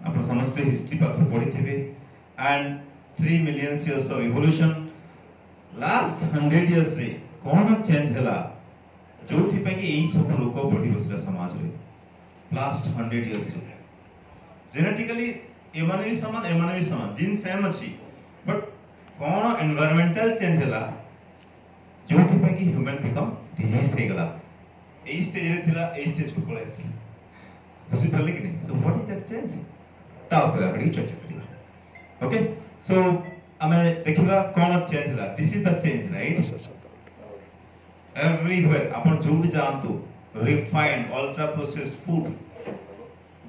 आप समस्त हिस्ट्री पाठ पढ़ी थे and 3 million years of evolution last 100 years रे कौन चेंज हैला जो थी पे कि एई सब रोग बढ़ी बसला समाज रे लास्ट 100 इयर्स रे जेनेटिकली एमाने भी समान जीन सेम अछि बट कौन एनवायरमेंटल चेंज हैला जो थी पे कि ह्यूमन बिकम डिजीज हे गला एई स्टेज रे थिला एई स्टेज को पळे आसी बुझि पड़ले कि नहीं so what is that change ता ऊपर आबडी चर्चा करिवा ओके सो हमें देखिबा कोन चेंज हैला this is the change right everywhere अपन जो भी जानतो रिफाइंड अल्ट्रा प्रोसेस्ड फूड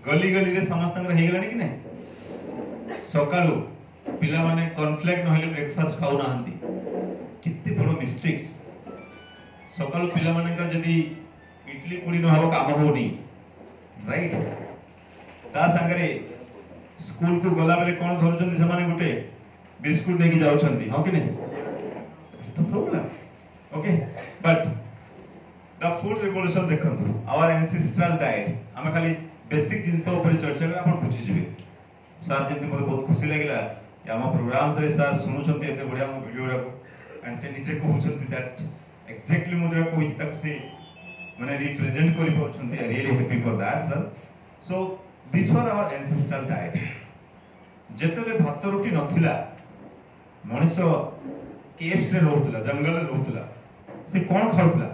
गली गली रे समस्त हे गलानी कि नहीं सकाळू पिला माने कॉर्नफ्लेक्स नहले ब्रेकफास्ट खाउ नाहंती कित्ते बड़ मिस्टेक्स सकाळू पिला माने का जदी इडली पुडी न हबो काम होनी राइट ता संगरे स्कूल को गला बेले कोन धरचंदी से माने गुटे बिस्कुट लेके जाउछंती हो कि नहीं तो problem okay but the food revolution देखंतु आवर एंसेस्ट्रल डाइट हम खाली बेसिक जिंस ऊपर चर्चा कर आपण बुझी जिवे सर जेंति मते बहुत खुशी लागिला कि हम प्रोग्राम रे सर सुनुछंती एते बढ़िया हम वीडियो रा एंड से नीचे कहउछंती दैट एक्जेक्टली मुद्रा कोइ तक से माने रिप्रेजेंट करि पछंती I really happy for that sir so this were our ancestral diet जेतले भात रोटी नथिला मनुष्य केव्स रे रहउतला जंगल रे रहउतला से कोन खाउतला